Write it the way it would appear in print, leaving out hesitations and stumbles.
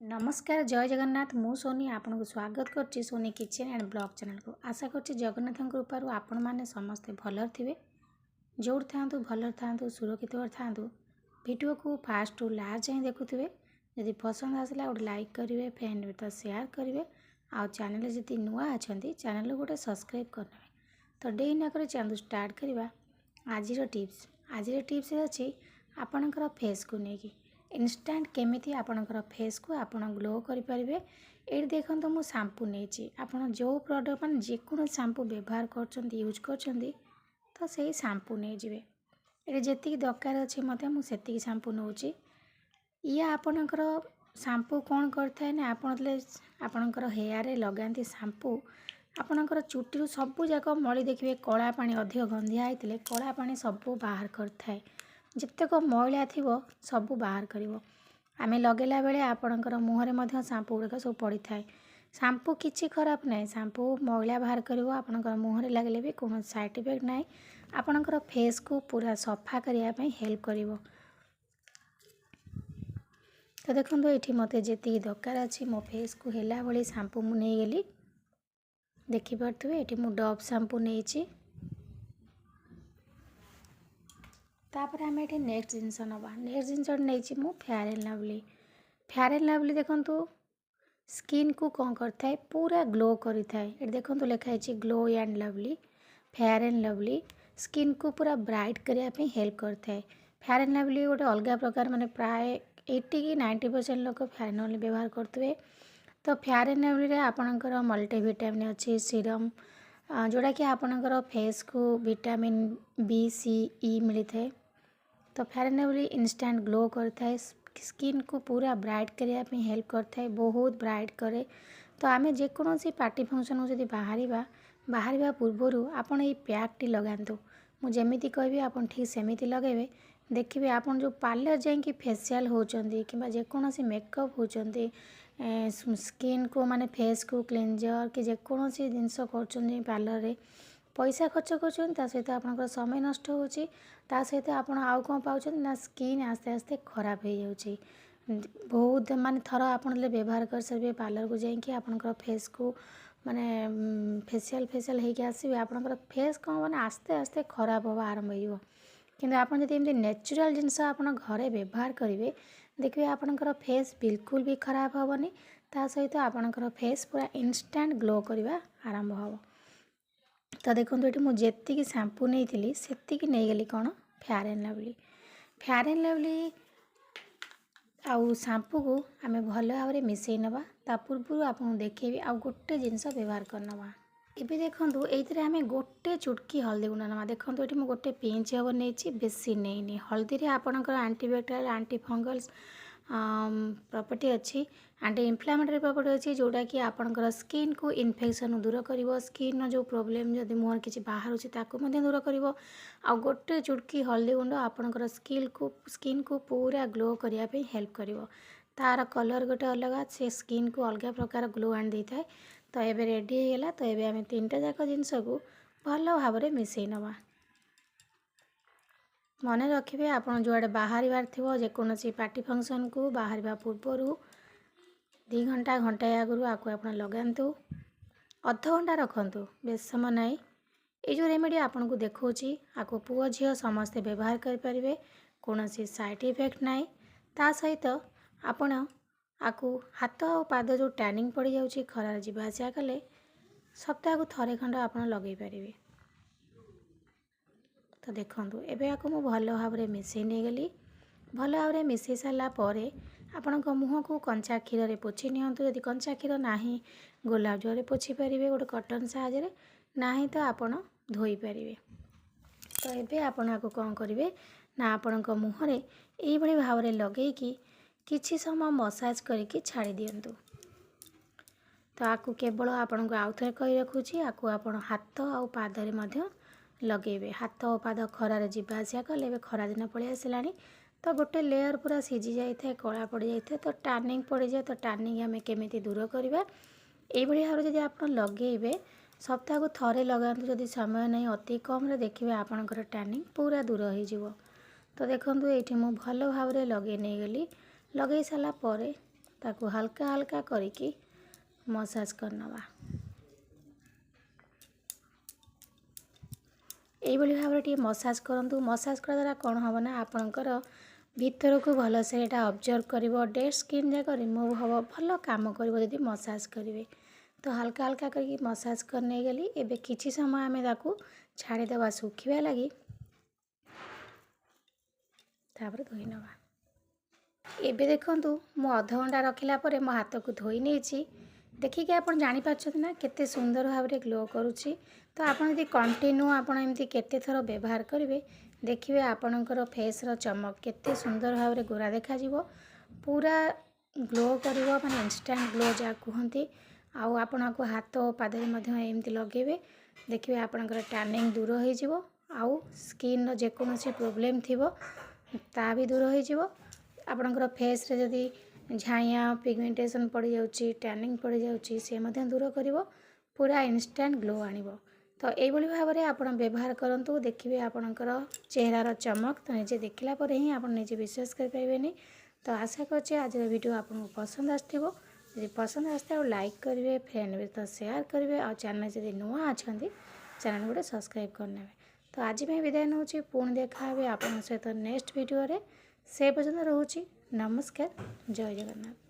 नमस्कार जय जगन्नाथ मु सोनी आपन को स्वागत करछि Soni kitchen and blog channel को। आशा करछि जगन्नाथ कृपारू आपण माने समस्ते भलर थिबे। जोड़ थांतु भलर थांतु सुरक्षित थांतु। वीडियो को फास्ट टू लास्ट जाए देखुथिबे। यदि पसंद आसला गोटे लाइक करेंगे, फ्रेंड तो शेयर करेंगे। आउ चैनल जदि नुआ अच्छा चैनल गोटे सब्सक्राइब करने। तो डे न कर चैनल स्टार्ट करवा। आज टिप्स अच्छी आपणकर फेस को लेकिन इंस्टांट केमिति आपणकर फेस को आपण ग्लो करेंगे। ये देखो तो मुझे शैम्पू नहीं आपड़ जो प्रोडक्ट मान जेको शैम्पू व्यवहार कर यूज कर तो सही शैम्पू नहीं जाए। ये जी दरकार अच्छे मत मुझे शैम्पू नौ ये आपणकर शैम्पू कौन करता है ना आपणकर हेयर लगाती शैम्पू आपणकर चुटी सबू जाक मली देखिए कला पानी अधिक गंधिया होते कला पानी सबू बाहर करता जितेक मैला थी सबू बाहर कर आम लगेला बेले आपणकर मुहरे मध्य शैम्पू गुड़ाक सब पड़ी था। शैम्पू किसी खराब ना शैम्पू मैला बाहर कर आपणकर मुहरे लगे भी कौन साइड इफेक्ट ना आपणकर फेस को पूरा सफा करने हेल्प कर। तो देखो ये मत जी दरकार अच्छी मो फेस को है भाई शैम्पू मुझे गली देखिपे ये मुझे डव शैम्पू नहीं तापर आम ये नेक्स्ट जिनस नवा नेक्स्ट जिनस नहीं मु फेयर एंड लवली देखो स्किन को कौन करता है पूरा ग्लो करता है। ये देखो लिखाई glow and lovely fair and lovely skin को पूरा ब्राइट करने हेल्प करता है। फेयर एंड लवली गोटे अलग प्रकार माने प्राय 80 कि 90% लोग फेयर एंड लवली व्यवहार करते। तो फेयर एंड लवली आपणकर मल्टीविटामिन अच्छी सीरम जोड़ा कि आपणकर फेस को विटामिन बी सी ई मिलता है। तो fair and lovely instant glow करता है स्किन को पूरा ब्राइट करने हेल्प करता है बहुत ब्राइट करे। तो आम जेकोसी पार्टी फंक्शन को बाहर पूर्वर आपड़ ये पैकटी लगातु मुझे कहबी आप ठीक सेमती लगे देखिए आप जो पार्लर जाकि फेशियल होती कि जेकोसी मेकअप होती स्किन को माने फेस को क्लींजर कि जेकोसी जिनस कर पार्लर रे पैसा खर्च कर सहित आप समय नष्ट हो सहित आप आउ कौन पाँच ना स्किन आस्ते आस्ते खराब हो जाऊँगी बहुत माने थर आप व्यवहार कर सारे पार्लर को जाकि आपंकर फेस को माने फेशियल होके आसवे आपंकर फेस कौन मैंने आस्ते आस्ते खराब हवा आरंभ हो किंतु आप जब नेचुरल जिनस आप घरे व्यवहार करेंगे देखिए आपंकर फेस बिल्कुल भी खराब हेनी ता सहित आपंकर फेस पूरा इंस्टेंट ग्लो करवा आरंभ हो। तो देखो ये मुझे जी शैम्पू नहीं से नहीं गली कौन फेयर एंड लवली आउ शैम्पू को आम भल भाव में मिसई नवा ता पूर्व आपको देखेबी आउ गोटे जिनस व्यवहार करनवा। एबे देखो ये आम गोटे चुटकी हल्दी गुंड नवा देखो ये मुझे गोटे पिंच हम नहीं बेसी नहीं हल्दी रे आपणकर एंटीबैक्टेरियल एंटी फंगल्स प्रॉपर्टी अच्छी एंटी इन्फ्लेमेटरी प्रॉपर्टी अच्छी जोटा कि आपणकर स्किन को इन्फेक्शन दूर कर स्किन जो प्रोब्लेम जब मुहर किसी बाहर दूर कर आ गोटे चुटकी हल्दी गुंड आपणकर स्किन को पूरा ग्लो करने हेल्प कर तार कलर गोटे अलग से स्किन को अलग प्रकार ग्लो आन दे था। तो ये रेडी होगा तो ये आम 3टा जाक जिनस को भल भाव में मिसई नवा। मन रखिए आप जुआड़े बाहर थो जेकोसी पार्टी फंक्शन को बाहर पूर्वर 2 घंटा घंटाए आगु आपको आप लगातु अध घंटा रखु बेस समय ना ये जो रेमेडी आपन को देखी आपको पुओ झील समस्ते व्यवहार करेंगे कौन साइड इफेक्ट ना ता सहित आपण आपको हाथ और पाद जो टैनिंग पड़ जाऊँगी खरार जावासिया कले सप्ताह को थरे खंड आप लगे पारे। तो देखो एबे आपको मु भल भाव में मिसई नहीं गली भल भाव में मिसई सारापर आपण मुह को कंचा क्षीर में पोछि नियंतु यदि कंचा क्षीर ना गोलाप जल पोछि पारे गोटे कटन साहाय्य ना तो आपण धोई पारे। तो ये आपण को कौन करेंगे ना आपण मुहरे ये भाव में लगे किछि समय मसाज करके छाड़ी दिंतु। तो आपको केवल आपण को आउ थे कही रखुची आपको आपण हाथ और पादरे लगेबे हाथ और पाद खरार जावासिया कले खरा दिन पलि आसला तो गोटे लेयर पूरा सीझी जाए कला पड़ जाए तो टैनिंग पड़ जाए तो टैनिंग आम केमी दूर करवा ये भाव में आप लगे सप्ताह को थरे लगातु जदि समय नहीं अति कम देखिए आपणकर टैनिंग पूरा दूर हो। तो देखो ये मुझे भल भाव में लगे नहीं गली लगे सारापर ताकू हल्का हल्का करिकी मसाज करनवा। এইভাবে ভাবে টিকে मसाज करंतु। मसाज करा द्वारा कौन हम ना आपणकर भीतर को भल से एटा ऑब्जर्व करिवो, डेड स्किन जाक रिमूव हम भल काम करिवो यदि मसाज करेंगे। तो हल्का हल्का करके मसाज करने गली। एबे किछि समय आमे ताकू छाड़ी देवा सुखिबा लगी, तापर धोई नवा। एबे देखंतु मु आधा घंटा रखिला परे मो हाथ को धोई नेछि। देखिके आपण जानि पाछत ना केते सुंदर भाबरे ग्लो करूछि। तो आपण यदि कंटिन्यू आपण एमती केते थरो व्यवहार करिवे, देखिवे आपणकर फेस रो चमक केते सुंदर भाबरे गोरा देखा जिवो, पूरा ग्लो करिवो, माने इंस्टेंट ग्लो जा कहंती। आउ आपण को हाथ पाद मध्ये एमती लगेबे, देखिवे आपणकर टैनिंग दूर होई जिवो। आउ स्किन रो जे कोनोसी प्रॉब्लम थिवो ता भी दूर होई जिवो। आपणकर फेस रे जदी झाइया पिगमेंटेशन पड़ जाउची, टैनिंग पड़ जाउची, से मध्ये दूर करिवो, पूरा इंस्टेंट ग्लो आनिवो। तो एभली भाबरे आपण व्यवहार करंतु, देखिवे आपणकर चेहरार चमक तो निजे देखिला परे ही आपण निजे विश्वास कर पाइबेनी। तो आशा करछि आज वीडियो आपको पसंद आस्थिबो। यदि पसंद आस्थे लाइक करेंगे, फ्रेंड भी तो शेयर करेंगे, और चैनल जब नुआ अच्छा चैनल गोटे सब्सक्राइब करने। तो आज मैं विदाय नौ, पुणी देखा आप सहित नेक्स्ट वीडियो रे। से पर्यंत रोची नमस्कार, जय जगन्नाथ।